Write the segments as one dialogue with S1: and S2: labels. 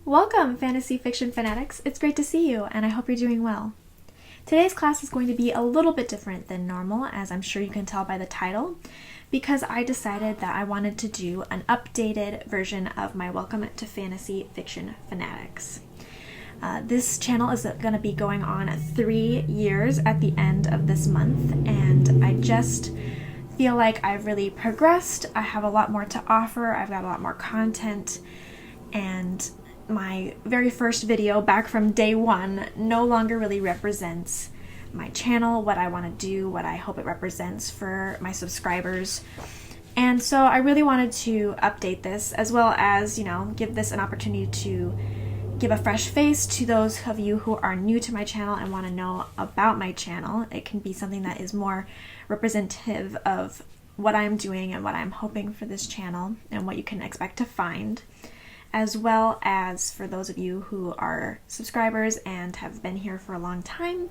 S1: Welcome, Fantasy Fiction Fanatics. It's great to see you, and I hope you're doing well. Today's class is going to be a little bit different than normal, as I'm sure you can tell by the title, because I decided that I wanted to do an updated version of my Welcome to Fantasy Fiction Fanatics. This channel is going to be going on 3 years at the end of this month, and I just feel like I've really progressed. I have a lot more to offer. I've got a lot more content, and my very first video back from day one no longer really represents my channel, what I want to do, what I hope it represents for my subscribers. And so I really wanted to update this, as well as, give this an opportunity to give a fresh face to those of you who are new to my channel and want to know about my channel. It can be something that is more representative of what I'm doing and what I'm hoping for this channel and what you can expect to find, as well as for those of you who are subscribers and have been here for a long time,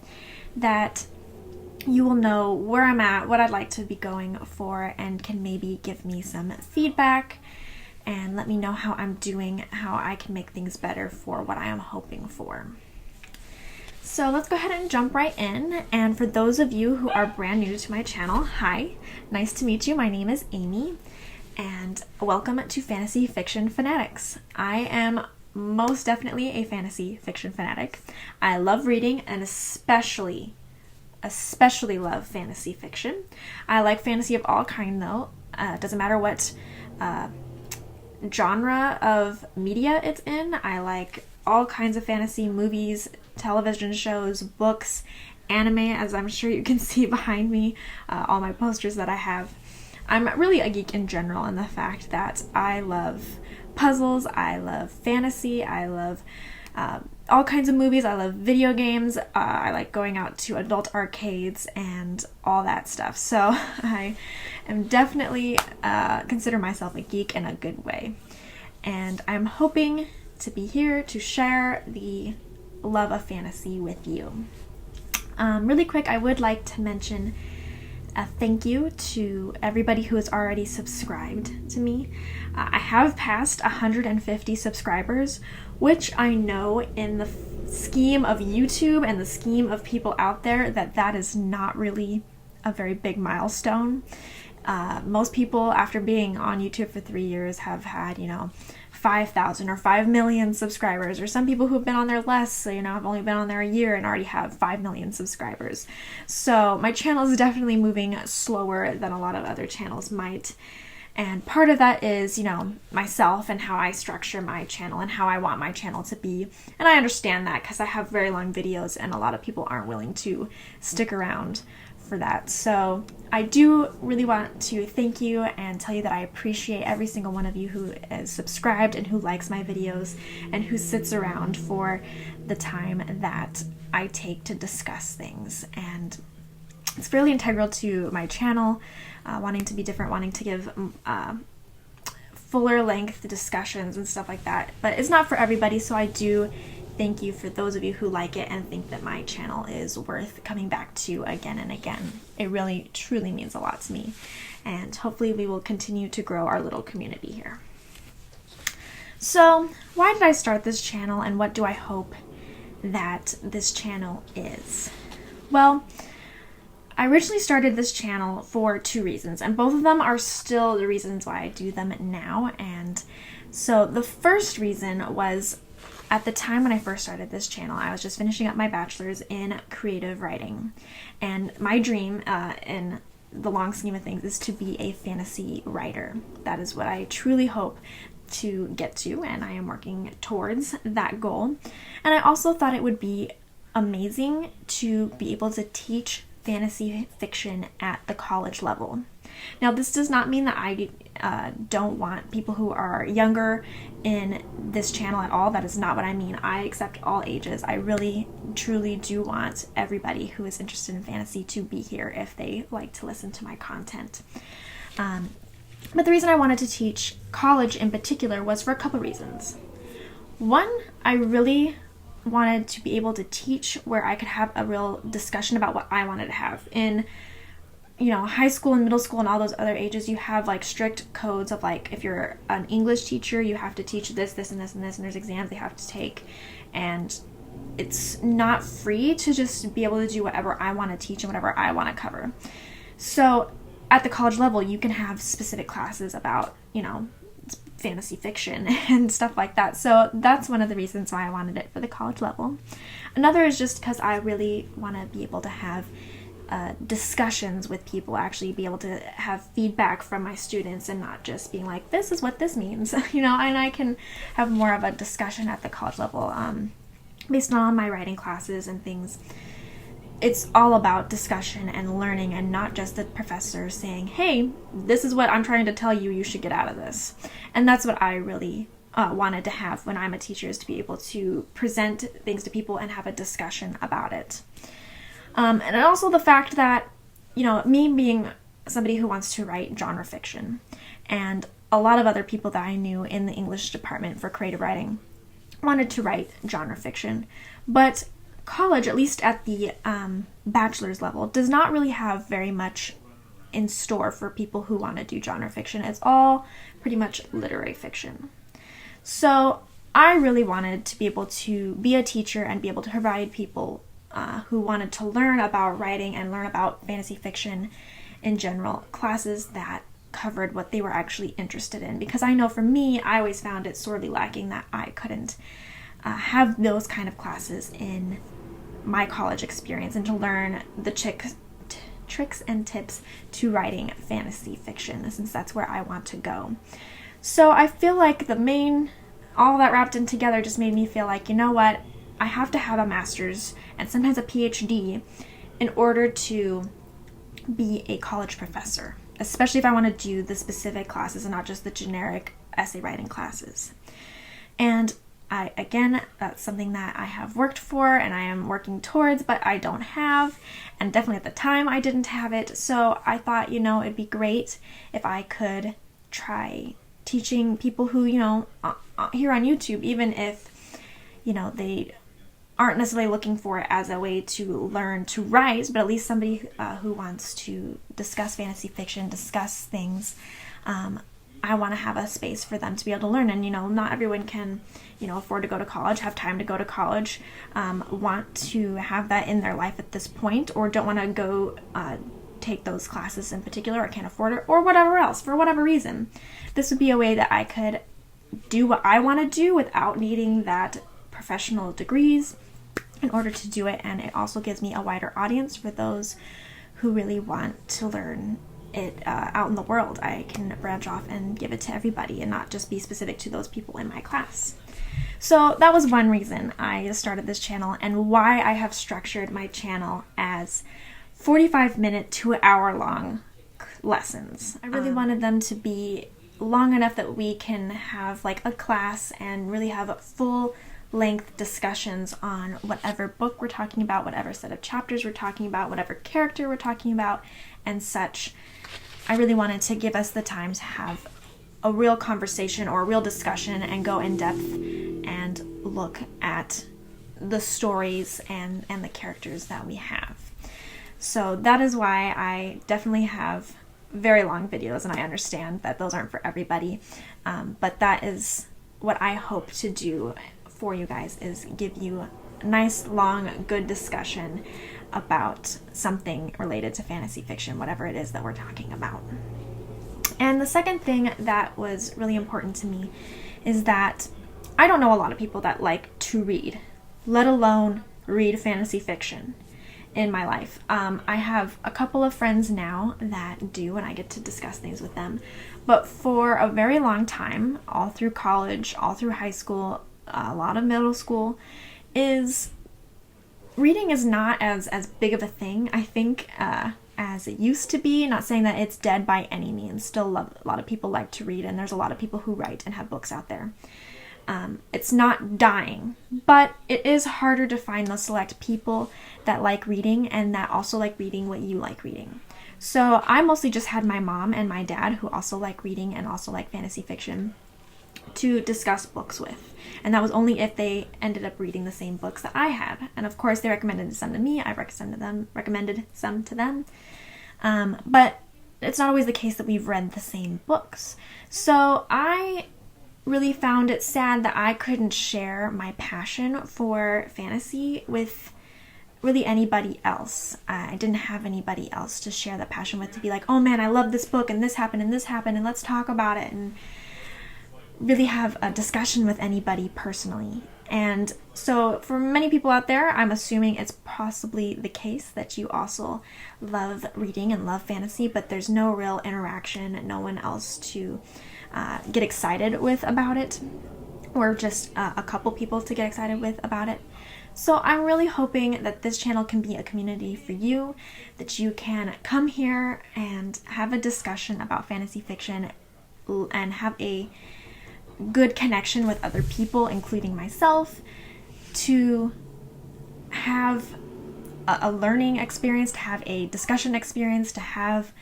S1: that you will know where I'm at, what I'd like to be going for, and can maybe give me some feedback and let me know how I'm doing, how I can make things better for what I am hoping for. So let's go ahead and jump right in. And for those of you who are brand new to my channel, hi, nice to meet you. My name is Amy, and welcome to Fantasy Fiction Fanatics. I am most definitely a fantasy fiction fanatic. I love reading and especially love fantasy fiction. I like fantasy of all kind though. It doesn't matter what genre of media it's in. I like all kinds of fantasy movies, television shows, books, anime, as I'm sure you can see behind me, all my posters that I have. I'm really a geek in general in the fact that I love puzzles, I love fantasy, I love all kinds of movies, I love video games, I like going out to adult arcades and all that stuff. So I am definitely consider myself a geek in a good way. And I'm hoping to be here to share the love of fantasy with you. Really quick, I would like to mention a thank you to everybody who has already subscribed to me. I have passed 150 subscribers, which I know in the scheme of YouTube and the scheme of people out there that is not really a very big milestone. Most people, after being on YouTube for 3 years, have had, 5,000 or 5 million subscribers, or some people who've been on there less, so have only been on there a year and already have 5 million subscribers. So my channel is definitely moving slower than a lot of other channels might. And part of that is, myself and how I structure my channel and how I want my channel to be. And I understand that because I have very long videos and a lot of people aren't willing to stick around for that. So I do really want to thank you and tell you that I appreciate every single one of you who is subscribed and who likes my videos and who sits around for the time that I take to discuss things. And it's fairly integral to my channel, wanting to be different, wanting to give fuller length discussions and stuff like that. But it's not for everybody, so I do thank you for those of you who like it and think that my channel is worth coming back to again and again. It really, truly means a lot to me. And hopefully we will continue to grow our little community here. So, why did I start this channel and what do I hope that this channel is? Well, I originally started this channel for 2 reasons, and both of them are still the reasons why I do them now. And so the first reason was, at the time when I first started this channel, I was just finishing up my bachelor's in creative writing. And my dream, in the long scheme of things, is to be a fantasy writer. That is what I truly hope to get to, and I am working towards that goal. And I also thought it would be amazing to be able to teach fantasy fiction at the college level. Now, this does not mean that I don't want people who are younger in this channel at all. That is not what I mean. I accept all ages. I really, truly do want everybody who is interested in fantasy to be here if they like to listen to my content. But the reason I wanted to teach college in particular was for a couple reasons. One, I really wanted to be able to teach where I could have a real discussion about what I wanted to have. In high school and middle school and all those other ages, you have like strict codes of like, if you're an English teacher, you have to teach this, this, and this, and this, and there's exams they have to take. And it's not free to just be able to do whatever I want to teach and whatever I want to cover. So at the college level, you can have specific classes about, fantasy fiction and stuff like that. So that's one of the reasons why I wanted it for the college level. Another is just because I really want to be able to have discussions with people, actually be able to have feedback from my students and not just being like, this is what this means, and I can have more of a discussion at the college level based on my writing classes and things. It's all about discussion and learning, and not just the professor saying, hey, this is what I'm trying to tell you, you should get out of this. And that's what I really wanted to have when I'm a teacher, is to be able to present things to people and have a discussion about it. And also the fact that, me being somebody who wants to write genre fiction, and a lot of other people that I knew in the English department for creative writing wanted to write genre fiction, but college, at least at the bachelor's level, does not really have very much in store for people who want to do genre fiction. It's all pretty much literary fiction. So I really wanted to be able to be a teacher and be able to provide people who wanted to learn about writing and learn about fantasy fiction in general, classes that covered what they were actually interested in. Because I know for me, I always found it sorely lacking that I couldn't have those kind of classes in my college experience, and to learn the tricks and tips to writing fantasy fiction, since that's where I want to go. So I feel like all that wrapped in together just made me feel like, you know what, I have to have a master's and sometimes a PhD in order to be a college professor, especially if I want to do the specific classes and not just the generic essay writing classes. And that's something that I have worked for and I am working towards, but I don't have, and definitely at the time I didn't have it. So I thought, it'd be great if I could try teaching people who, here on YouTube, even if, they aren't necessarily looking for it as a way to learn to write, but at least somebody who wants to discuss fantasy fiction, discuss things. I want to have a space for them to be able to learn. And, not everyone can, afford to go to college, have time to go to college, want to have that in their life at this point, or don't want to go take those classes in particular, or can't afford it, or whatever else, for whatever reason. This would be a way that I could do what I want to do without needing that professional degrees in order to do it. And it also gives me a wider audience for those who really want to learn it out in the world. I can branch off and give it to everybody and not just be specific to those people in my class. So that was one reason I started this channel, and why I have structured my channel as 45-minute to hour-long lessons. I really wanted them to be long enough that we can have like a class and really have full length discussions on whatever book we're talking about, whatever set of chapters we're talking about, whatever character we're talking about, and such. I really wanted to give us the time to have a real conversation or a real discussion and go in depth and look at the stories and the characters that we have. So that is why I definitely have very long videos, and I understand that those aren't for everybody, but that is what I hope to do for you guys, is give you a nice, long, good discussion about something related to fantasy fiction, whatever it is that we're talking about. And the second thing that was really important to me is that I don't know a lot of people that like to read, let alone read fantasy fiction in my life. I have a couple of friends now that do, and I get to discuss things with them. But for a very long time, all through college, all through high school, a lot of middle school, reading is not as big of a thing, I think, as it used to be. Not saying that it's dead by any means. Still, a lot of people like to read, and there's a lot of people who write and have books out there. It's not dying, but it is harder to find those select people that like reading and that also like reading what you like reading. So I mostly just had my mom and my dad, who also like reading and also like fantasy fiction, to discuss books with. And that was only if they ended up reading the same books that I had. And of course, they recommended some to me. I recommended some to them. But it's not always the case that we've read the same books. So I really found it sad that I couldn't share my passion for fantasy with really anybody else. I didn't have anybody else to share that passion with, to be like, oh man, I love this book and this happened and let's talk about it, and really have a discussion with anybody personally. And so for many people out there, I'm assuming it's possibly the case that you also love reading and love fantasy, but there's no real interaction, no one else to get excited with about it, or just a couple people to get excited with about it. So I'm really hoping that this channel can be a community for you, that you can come here and have a discussion about fantasy fiction and have a good connection with other people, including myself, to have a learning experience, to have a discussion experience, to have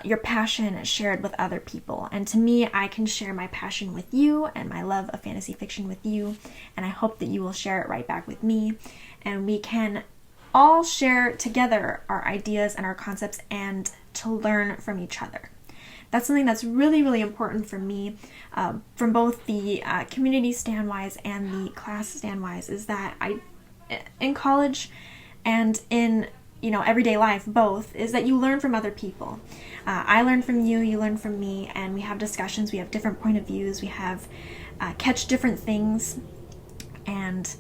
S1: your passion shared with other people. And to me, I can share my passion with you and my love of fantasy fiction with you, and I hope that you will share it right back with me, and we can all share together our ideas and our concepts and to learn from each other. That's something that's really, really important for me, from both the community stand-wise and the class stand-wise, is that in college and in everyday life, both, is that you learn from other people. I learn from you, you learn from me, and we have discussions, we have different point of views, we have catch different things, and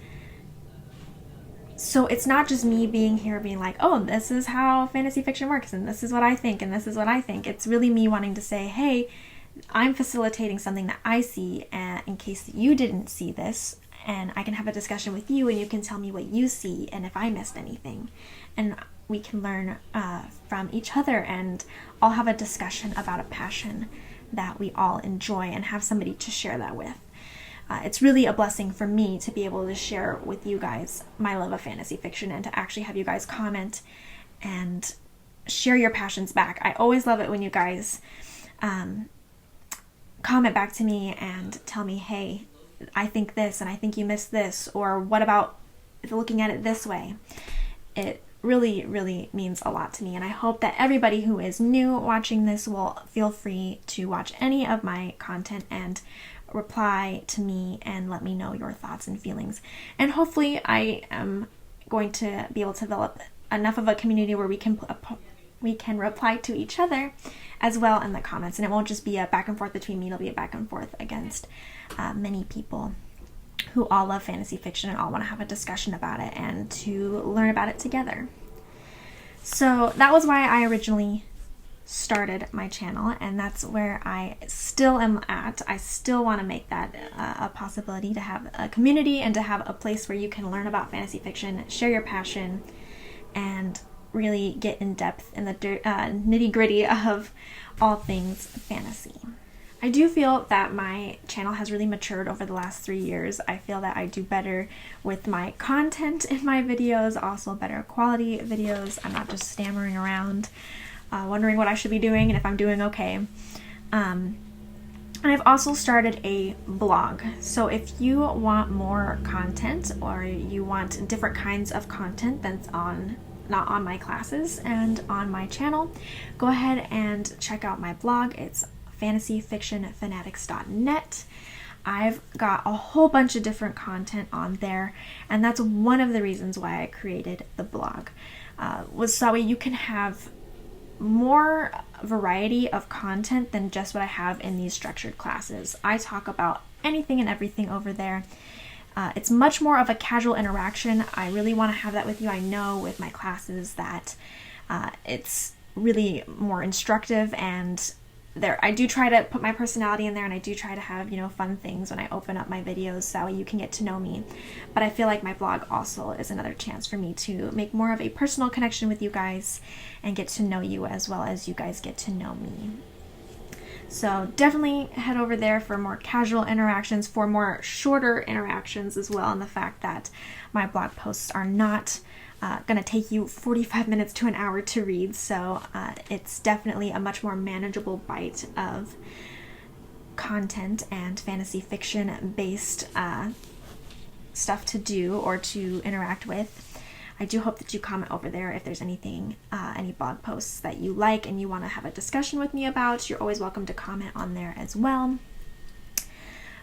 S1: so it's not just me being here being like, oh, this is how fantasy fiction works, and this is what I think, and this is what I think. It's really me wanting to say, hey, I'm facilitating something that I see, in case you didn't see this, and I can have a discussion with you, and you can tell me what you see, and if I missed anything. And we can learn from each other, and all have a discussion about a passion that we all enjoy, and have somebody to share that with. It's really a blessing for me to be able to share with you guys my love of fantasy fiction, and to actually have you guys comment and share your passions back. I always love it when you guys comment back to me and tell me, hey, I think this, and I think you missed this, or what about looking at it this way? It really, really means a lot to me, and I hope that everybody who is new watching this will feel free to watch any of my content and reply to me and let me know your thoughts and feelings. And hopefully I am going to be able to develop enough of a community where we can reply to each other as well in the comments, and it won't just be a back and forth between me, it'll be a back and forth against many people who all love fantasy fiction and all want to have a discussion about it and to learn about it together. So that was why I originally started my channel, and that's where I still am at. I still want to make that a possibility, to have a community and to have a place where you can learn about fantasy fiction, share your passion, and really get in depth in the nitty-gritty of all things fantasy. I do feel that my channel has really matured over the last 3 years. I feel that I do better with my content in my videos, also better quality videos. I'm not just stammering around wondering what I should be doing and if I'm doing okay. And I've also started a blog. So if you want more content, or you want different kinds of content that's not on my classes and on my channel, go ahead and check out my blog. It's fantasyfictionfanatics.net. I've got a whole bunch of different content on there, and that's one of the reasons why I created the blog, was so that way you can have more variety of content than just what I have in these structured classes. I talk about anything and everything over there. It's much more of a casual interaction. I really want to have that with you. I know with my classes that it's really more instructive, and I do try to put my personality in there, and I do try to have, fun things when I open up my videos so that way you can get to know me. But I feel like my blog also is another chance for me to make more of a personal connection with you guys and get to know you as well as you guys get to know me. So definitely head over there for more casual interactions, for more shorter interactions as well, and the fact that my blog posts are not going to take you 45 minutes to an hour to read, so it's definitely a much more manageable bite of content and fantasy fiction based stuff to do or to interact with. I do hope that you comment over there if there's anything, any blog posts that you like and you want to have a discussion with me about. You're always welcome to comment on there as well.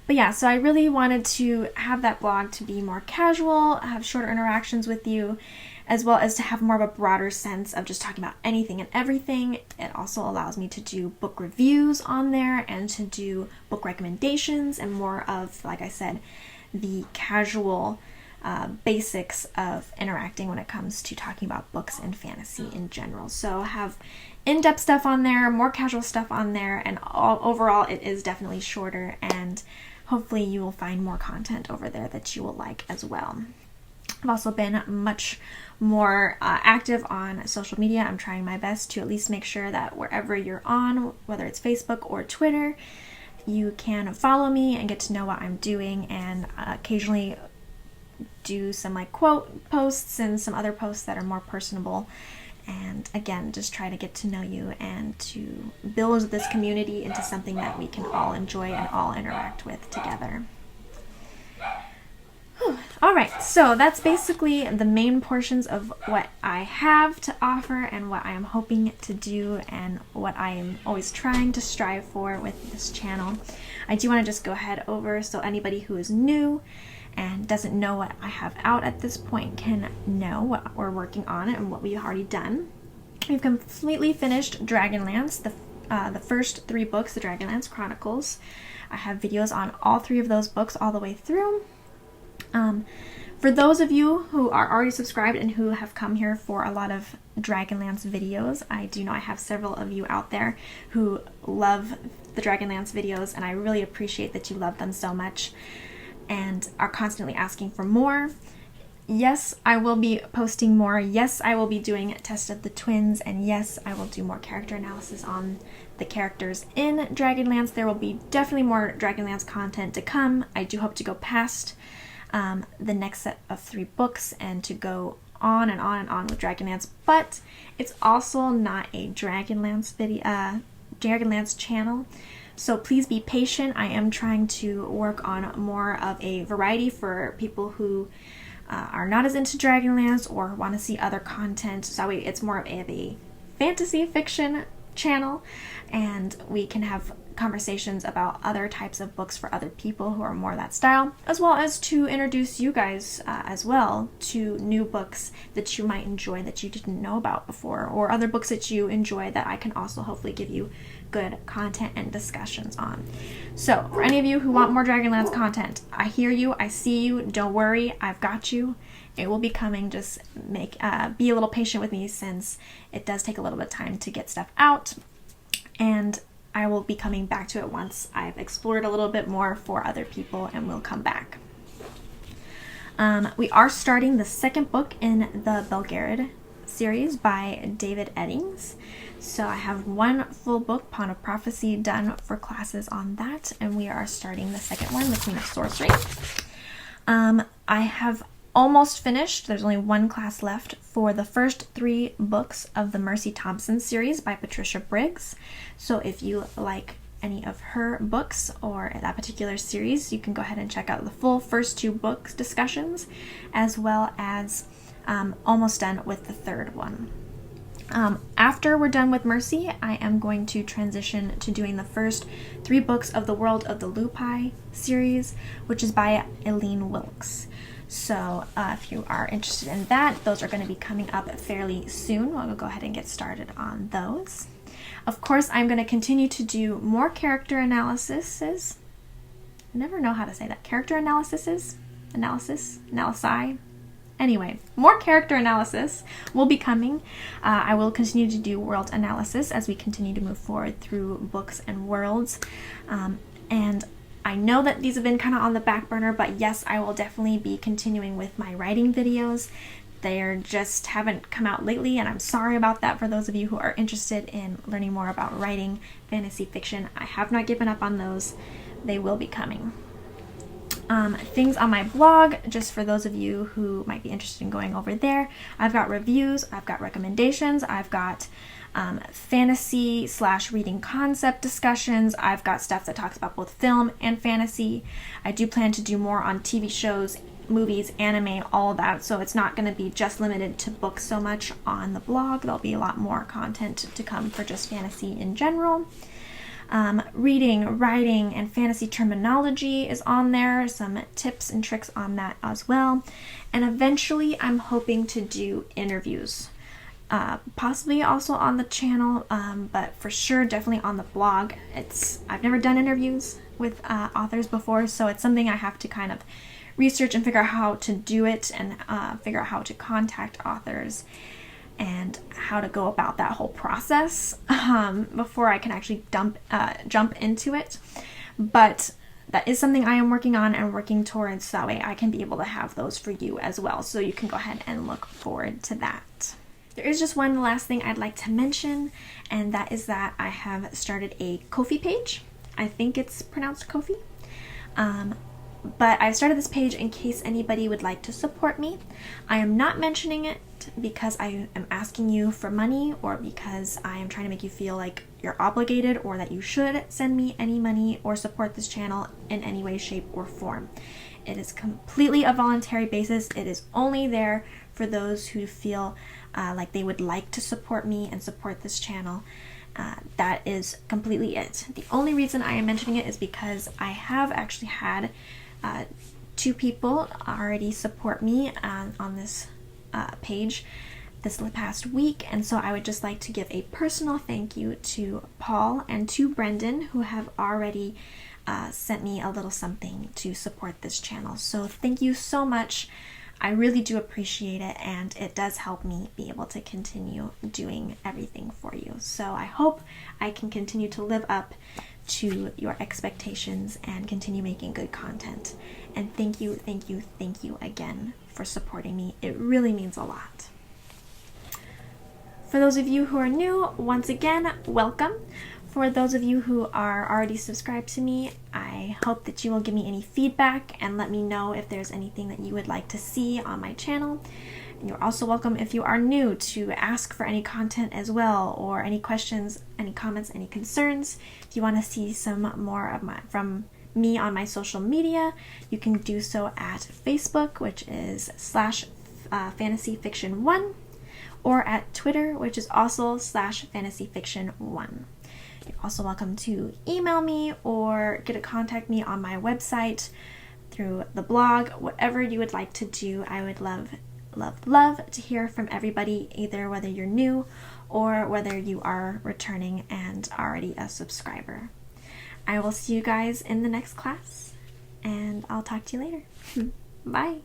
S1: But yeah, so I really wanted to have that blog to be more casual, have shorter interactions with you, as well as to have more of a broader sense of just talking about anything and everything. It also allows me to do book reviews on there and to do book recommendations and more of, like I said, the casual basics of interacting when it comes to talking about books and fantasy in general. So have in-depth stuff on there, more casual stuff on there, and overall it is definitely shorter, and hopefully you will find more content over there that you will like as well. I've also been much more active on social media. I'm trying my best to at least make sure that wherever you're on, whether it's Facebook or Twitter, you can follow me and get to know what I'm doing, and occasionally do some like quote posts and some other posts that are more personable. And again, just try to get to know you and to build this community into something that we can all enjoy and all interact with together. Alright, so that's basically the main portions of what I have to offer and what I am hoping to do and what I am always trying to strive for with this channel. I do want to just go ahead over so anybody who is new and doesn't know what I have out at this point can know what we're working on and what we've already done. We've completely finished Dragonlance, the first 3 books, the Dragonlance Chronicles. I have videos on all 3 of those books all the way through. For those of you who are already subscribed and who have come here for a lot of Dragonlance videos, I do know I have several of you out there who love the Dragonlance videos, and I really appreciate that you love them so much and are constantly asking for more. Yes, I will be posting more. Yes, I will be doing Test of the Twins, and yes, I will do more character analysis on the characters in Dragonlance. There will be definitely more Dragonlance content to come. I do hope to go past the next set of 3 books and to go on and on and on with Dragonlance, but it's also not a Dragonlance video, Dragonlance channel. So please be patient. I am trying to work on more of a variety for people who are not as into Dragonlance or want to see other content. So that way it's more of a fantasy fiction channel, and we can have conversations about other types of books for other people who are more that style, as well as to introduce you guys as well to new books that you might enjoy that you didn't know about before, or other books that you enjoy that I can also hopefully give you good content and discussions on. So for any of you who want more Dragonlance content, I hear you, I see you, don't worry, I've got you. It will be coming. Just be a little patient with me, since it does take a little bit of time to get stuff out, and I will be coming back to it once I've explored a little bit more for other people, and we'll come back. We are starting the 2nd book in the Belgariad series by David Eddings. So I have 1 full book, Pawn of Prophecy, done for classes on that, and we are starting the 2nd one, The Queen of Sorcery. I have almost finished. There's only 1 class left for the first 3 books of the Mercy Thompson series by Patricia Briggs. So if you like any of her books or that particular series, you can go ahead and check out the full first 2 books discussions, as well as almost done with the 3rd one. After we're done with Mercy, I am going to transition to doing the first 3 books of the World of the Lupi series, which is by Eileen Wilkes. So if you are interested in that, those are going to be coming up fairly soon. We'll go ahead and get started on those. Of course, I'm going to continue to do more character analyses. I never know how to say that. Character analysis? Analysi? Anyway, more character analysis will be coming. I will continue to do world analysis as we continue to move forward through books and worlds. And I know that these have been kind of on the back burner, but yes, I will definitely be continuing with my writing videos. They just haven't come out lately, and I'm sorry about that for those of you who are interested in learning more about writing fantasy fiction. I have not given up on those. They will be coming. Things on my blog, just for those of you who might be interested in going over there. I've got reviews, I've got recommendations, I've got fantasy / reading concept discussions. I've got stuff that talks about both film and fantasy. I do plan to do more on TV shows movies, anime, all of that. So it's not going to be just limited to books so much on the blog. There'll be a lot more content to come for just fantasy in general. Reading, writing, and fantasy terminology is on there. Some tips and tricks on that as well. And eventually I'm hoping to do interviews. Possibly also on the channel, but for sure definitely on the blog. I've never done interviews with authors before, so it's something I have to kind of research and figure out how to do it, and figure out how to contact authors and how to go about that whole process before I can actually jump into it. But that is something I am working on and working towards, so that way I can be able to have those for you as well. So you can go ahead and look forward to that. There is just one last thing I'd like to mention, and that is that I have started a Kofi page. I think it's pronounced Kofi. But I started this page in case anybody would like to support me. I am not mentioning it because I am asking you for money, or because I am trying to make you feel like you're obligated or that you should send me any money or support this channel in any way, shape, or form. It is completely a voluntary basis. It is only there for those who feel like they would like to support me and support this channel. That is completely it. The only reason I am mentioning it is because I have actually had 2 people already support me on this page this past week, and so I would just like to give a personal thank you to Paul and to Brendan, who have already sent me a little something to support this channel. So thank you so much. I really do appreciate it, and it does help me be able to continue doing everything for you. So I hope I can continue to live up to your expectations and continue making good content. And thank you, thank you, thank you again for supporting me. It really means a lot. For those of you who are new, once again, welcome. For those of you who are already subscribed to me, I hope that you will give me any feedback and let me know if there's anything that you would like to see on my channel. And you're also welcome, if you are new, to ask for any content as well, or any questions, any comments, any concerns. If you want to see some more from me on my social media, you can do so at Facebook, which is /fantasyfiction1, or at Twitter, which is also /fantasyfiction1. You're also welcome to email me or get to contact me on my website, through the blog, whatever you would like to do. I would love to hear from everybody, either whether you're new or whether you are returning and already a subscriber. I will see you guys in the next class, and I'll talk to you later. Bye.